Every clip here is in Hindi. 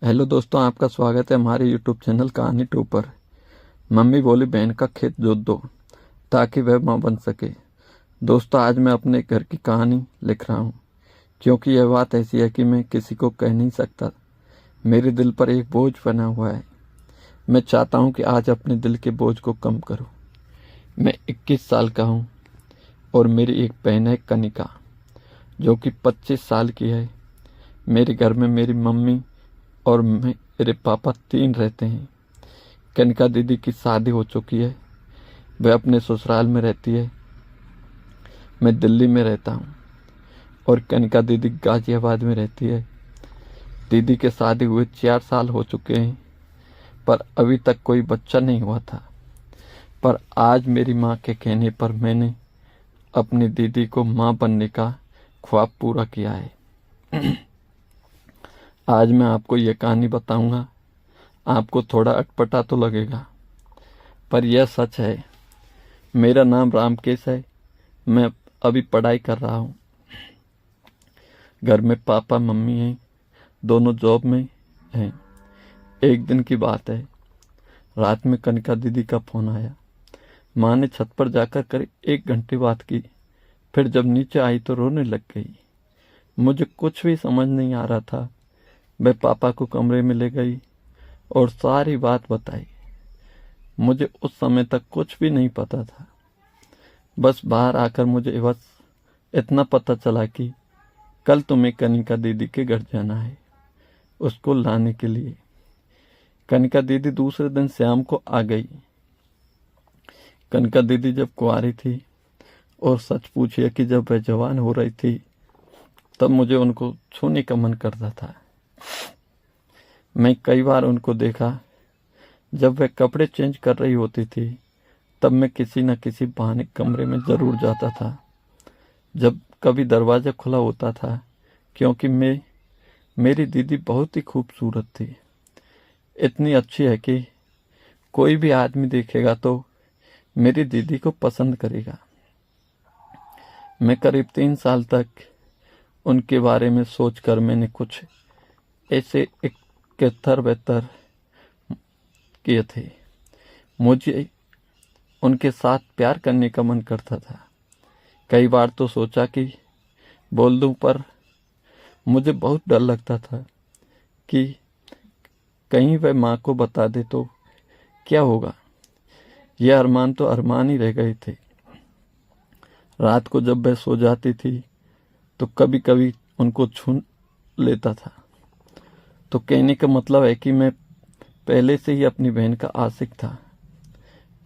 हेलो दोस्तों, आपका स्वागत है हमारे यूट्यूब चैनल कहानी 2 पर। मम्मी बोली बहन का खेत जोत दो ताकि वह माँ बन सके। दोस्तों, आज मैं अपने घर की कहानी लिख रहा हूँ क्योंकि यह बात ऐसी है कि मैं किसी को कह नहीं सकता। मेरे दिल पर एक बोझ बना हुआ है। मैं चाहता हूँ कि आज अपने दिल के बोझ को कम करूँ। मैं 21 साल का हूँ और मेरी एक बहन है कनिका, जो कि 25 साल की है। मेरे घर में मेरी मम्मी और मेरे पापा 3 रहते हैं। कनिका दीदी की शादी हो चुकी है, वह अपने ससुराल में रहती है। मैं दिल्ली में रहता हूँ और कनिका दीदी गाजियाबाद में रहती है। दीदी के शादी हुए 4 साल हो चुके हैं, पर अभी तक कोई बच्चा नहीं हुआ था। पर आज मेरी माँ के कहने पर मैंने अपनी दीदी को माँ बनने का ख्वाब पूरा किया है। आज मैं आपको ये कहानी बताऊंगा। आपको थोड़ा अटपटा तो लगेगा, पर यह सच है। मेरा नाम रामकेश है। मैं अभी पढ़ाई कर रहा हूँ। घर में पापा मम्मी हैं, दोनों जॉब में हैं। एक दिन की बात है, रात में कनिका दीदी का फोन आया। माँ ने छत पर जाकर करीब 1 घंटे बात की। फिर जब नीचे आई तो रोने लग गई। मुझे कुछ भी समझ नहीं आ रहा था। मैं पापा को कमरे में ले गई और सारी बात बताई। मुझे उस समय तक कुछ भी नहीं पता था। बस बाहर आकर मुझे बस इतना पता चला कि कल तुम्हें कनिका दीदी के घर जाना है, उसको लाने के लिए। कनिका दीदी दूसरे दिन शाम को आ गई। कनिका दीदी जब कुंवारी थी और सच पूछिए कि जब वह जवान हो रही थी, तब मुझे उनको छूने का मन करता था। मैं कई बार उनको देखा। जब वह कपड़े चेंज कर रही होती थी, तब मैं किसी न किसी बहाने कमरे में जरूर जाता था। जब कभी दरवाजा खुला होता था, क्योंकि मेरी दीदी बहुत ही खूबसूरत थी। इतनी अच्छी है कि कोई भी आदमी देखेगा तो मेरी दीदी को पसंद करेगा। मैं करीब 3 साल तक उनके बारे में सोचकर मैंने कुछ ऐसे इकहत्तर बहत्तर किए थे। मुझे उनके साथ प्यार करने का मन करता था। कई बार तो सोचा कि बोल दूं, पर मुझे बहुत डर लगता था कि कहीं वह माँ को बता दे तो क्या होगा। यह अरमान तो अरमान ही रह गए थे। रात को जब वह सो जाती थी तो कभी कभी उनको छू लेता था। तो कहने का मतलब है कि मैं पहले से ही अपनी बहन का आशिक था,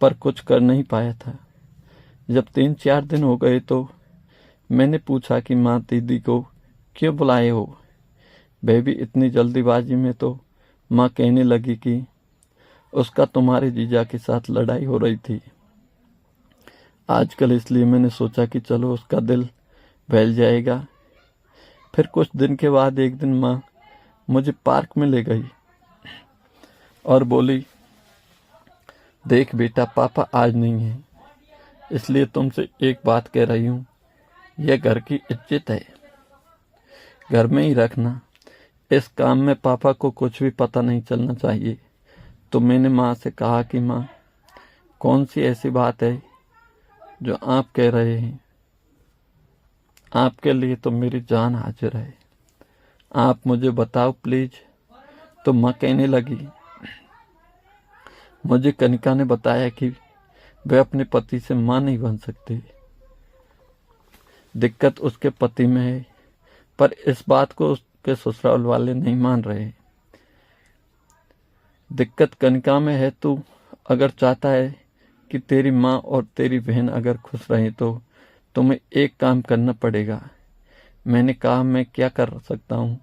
पर कुछ कर नहीं पाया था। जब 3-4 दिन हो गए तो मैंने पूछा कि माँ, दीदी को क्यों बुलाए हो? वह भी इतनी जल्दीबाजी में। तो माँ कहने लगी कि उसका तुम्हारे जीजा के साथ लड़ाई हो रही थी आजकल, इसलिए मैंने सोचा कि चलो उसका दिल बहल जाएगा। फिर कुछ दिन के बाद एक दिन माँ मुझे पार्क में ले गई और बोली, देख बेटा, पापा आज नहीं है, इसलिए तुमसे एक बात कह रही हूँ। यह घर की इज्जत है, घर में ही रखना। इस काम में पापा को कुछ भी पता नहीं चलना चाहिए। तो मैंने माँ से कहा कि माँ, कौन सी ऐसी बात है जो आप कह रहे हैं? आपके लिए तो मेरी जान हाजिर है, आप मुझे बताओ प्लीज। तो माँ कहने लगी, मुझे कनिका ने बताया कि वह अपने पति से माँ नहीं बन सकती। दिक्कत उसके पति में है, पर इस बात को उसके ससुराल वाले नहीं मान रहे। दिक्कत कनिका में है। तू अगर चाहता है कि तेरी माँ और तेरी बहन अगर खुश रहे तो तुम्हें एक काम करना पड़ेगा। मैंने कहा, मैं क्या कर सकता हूँ?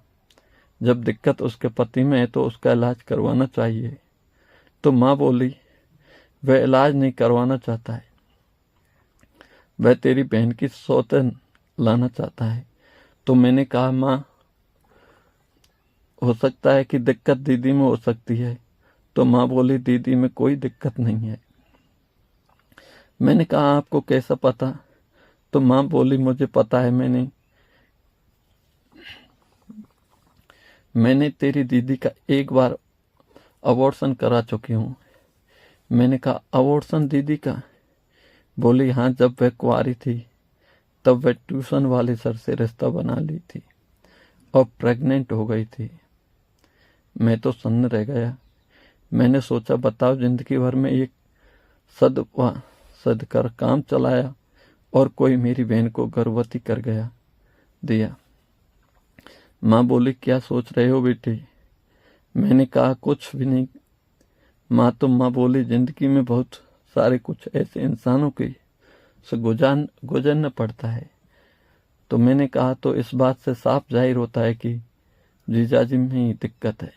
जब दिक्कत उसके पति में है तो उसका इलाज करवाना चाहिए। तो माँ बोली, वह इलाज नहीं करवाना चाहता है, वह तेरी बहन की सौतेन लाना चाहता है। तो मैंने कहा, माँ, हो सकता है कि दिक्कत दीदी में हो सकती है। तो माँ बोली, दीदी में कोई दिक्कत नहीं है। मैंने कहा, आपको कैसा पता? तो माँ बोली, मुझे पता है। मैंने तेरी दीदी का एक बार अबॉर्शन करा चुकी हूँ। मैंने कहा अबॉर्शन दीदी का? बोली हाँ, जब वह कुंवारी थी तब वह ट्यूशन वाले सर से रिश्ता बना ली थी और प्रेग्नेंट हो गई थी। मैं तो सन्न रह गया। मैंने सोचा बताओ, जिंदगी भर में एक सद कर काम चलाया और कोई मेरी बहन को गर्भवती कर दिया। माँ बोली क्या सोच रहे हो बेटी? मैंने कहा कुछ भी नहीं माँ। तो माँ बोली जिंदगी में बहुत सारे कुछ ऐसे इंसानों के से गुजरना पड़ता है। तो मैंने कहा तो इस बात से साफ जाहिर होता है कि जीजाजी में ही दिक्कत है।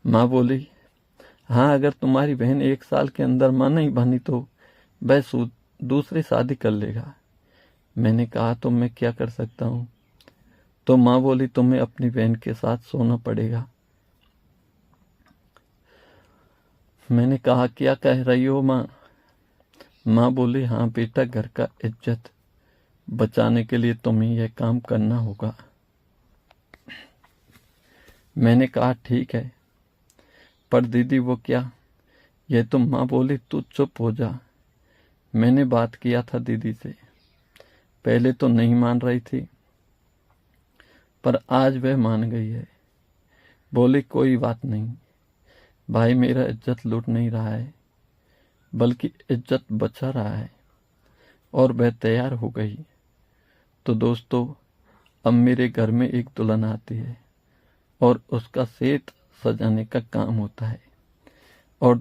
माँ बोली हाँ, अगर तुम्हारी बहन 1 साल के अंदर माँ नहीं बनी तो वह दूसरी शादी कर लेगा। मैंने कहा तो मैं क्या कर सकता हूँ? तो माँ बोली तुम्हें अपनी बहन के साथ सोना पड़ेगा। मैंने कहा क्या कह रही हो माँ? माँ बोली हाँ बेटा, घर का इज्जत बचाने के लिए तुम्हें यह काम करना होगा। मैंने कहा ठीक है, पर दीदी वो क्या? यह तो माँ बोली तू चुप हो जा। मैंने बात किया था दीदी से, पहले तो नहीं मान रही थी पर आज वह मान गई है। बोली कोई बात नहीं भाई, मेरा इज्जत लूट नहीं रहा है बल्कि इज्जत बचा रहा है। और वह तैयार हो गई। तो दोस्तों, अब मेरे घर में एक दुल्हन आती है और उसका सेट सजाने का काम होता है और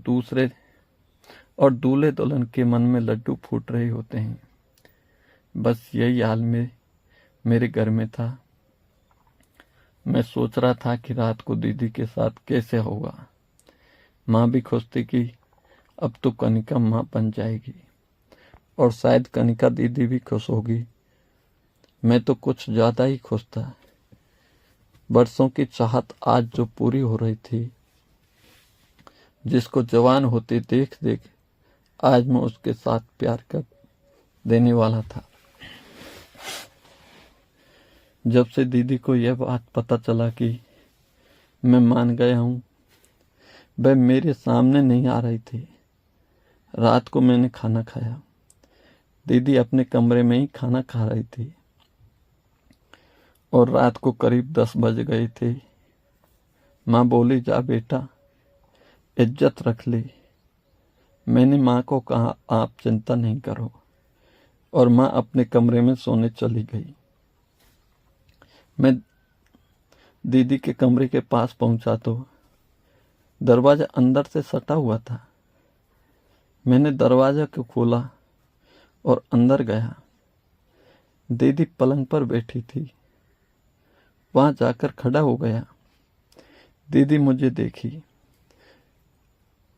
दूल्हे दुल्हन के मन में लड्डू फूट रहे होते हैं। बस यही हाल में मेरे घर में था। मैं सोच रहा था कि रात को दीदी के साथ कैसे होगा। माँ भी खुश थी कि अब तो कनिका माँ बन जाएगी और शायद कनिका दीदी भी खुश होगी। मैं तो कुछ ज्यादा ही खुश था। बरसों की चाहत आज जो पूरी हो रही थी, जिसको जवान होते देख आज मैं उसके साथ प्यार कर देने वाला था। जब से दीदी को यह बात पता चला कि मैं मान गया हूं, वह मेरे सामने नहीं आ रही थी। रात को मैंने खाना खाया। दीदी अपने कमरे में ही खाना खा रही थी और रात को करीब 10 बज गए थे। माँ बोली जा बेटा, इज्जत रख ली। मैंने माँ को कहा आप चिंता नहीं करो और माँ अपने कमरे में सोने चली गई। मैं दीदी के कमरे के पास पहुंचा तो दरवाजा अंदर से सटा हुआ था। मैंने दरवाजा को खोला और अंदर गया। दीदी पलंग पर बैठी थी। वहां जाकर खड़ा हो गया। दीदी मुझे देखी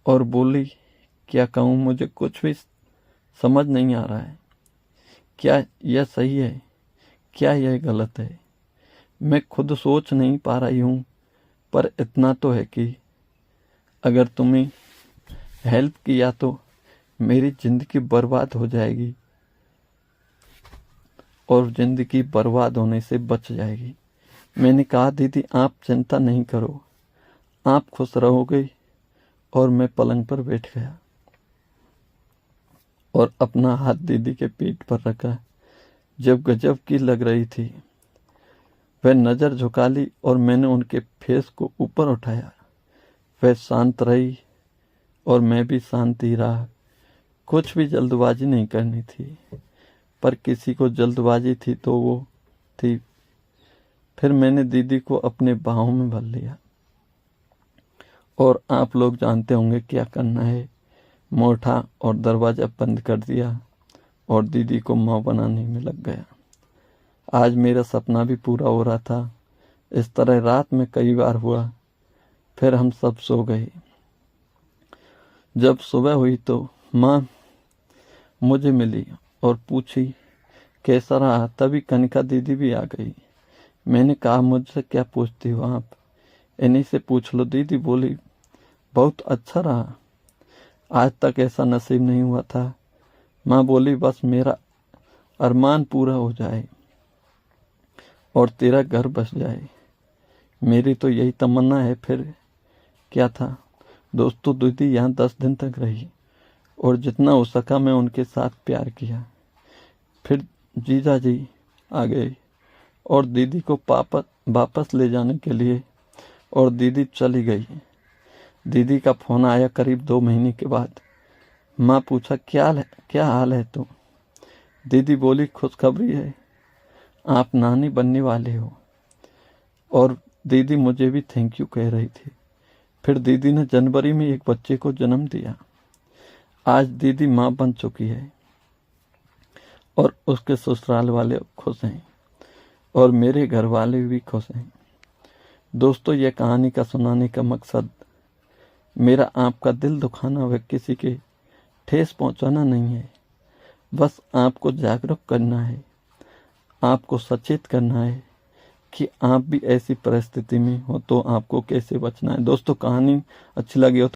और बोली क्या कहूं, मुझे कुछ भी समझ नहीं आ रहा है। क्या यह सही है, क्या यह गलत है? मैं खुद सोच नहीं पा रही हूं, पर इतना तो है कि अगर तुम्हें हेल्प किया तो मेरी जिंदगी बर्बाद हो जाएगी और जिंदगी बर्बाद होने से बच जाएगी। मैंने कहा दीदी आप चिंता नहीं करो, आप खुश रहोगे। और मैं पलंग पर बैठ गया और अपना हाथ दीदी के पीठ पर रखा। जब गजब की लग रही थी, वह नजर झुका ली और मैंने उनके फेस को ऊपर उठाया। वह शांत रही और मैं भी शांत ही रहा। कुछ भी जल्दबाजी नहीं करनी थी, पर किसी को जल्दबाजी थी तो वो थी। फिर मैंने दीदी को अपने बाहों में भर लिया और आप लोग जानते होंगे क्या करना है। मुंह उठा और दरवाजा बंद कर दिया और दीदी को माँ बनाने में लग गया। आज मेरा सपना भी पूरा हो रहा था। इस तरह रात में कई बार हुआ। फिर हम सब सो गए। जब सुबह हुई तो माँ मुझे मिली और पूछी कैसा रहा। तभी कनिका दीदी भी आ गई। मैंने कहा मुझसे क्या पूछती हो आप, इन्हीं से पूछ लो। दीदी बोली बहुत अच्छा रहा, आज तक ऐसा नसीब नहीं हुआ था। माँ बोली बस मेरा अरमान पूरा हो जाए और तेरा घर बस जाए। मेरी तो यही तमन्ना है, फिर क्या था। दोस्तों, दीदी यहाँ 10 दिन तक रही और जितना हो सका मैं उनके साथ प्यार किया। फिर जीजा जी आ गए और दीदी को वापस ले जाने के लिए, और दीदी चली गई। दीदी का फोन आया करीब 2 महीने के बाद। माँ पूछा, क्या हाल है तुम? दीदी बोली, खुशखबरी है, आप नानी बनने वाले हो। और दीदी मुझे भी थैंक यू कह रही थी। फिर दीदी ने जनवरी में एक बच्चे को जन्म दिया। आज दीदी माँ बन चुकी है और उसके ससुराल वाले खुश हैं और मेरे घर वाले भी खुश हैं। दोस्तों, यह कहानी का सुनाने का मकसद मेरा आपका दिल दुखाना व किसी के ठेस पहुंचाना नहीं है। बस आपको जागरूक करना है, आपको सचेत करना है कि आप भी ऐसी परिस्थिति में हो तो आपको कैसे बचना है। दोस्तों, कहानी अच्छी लगी हो तो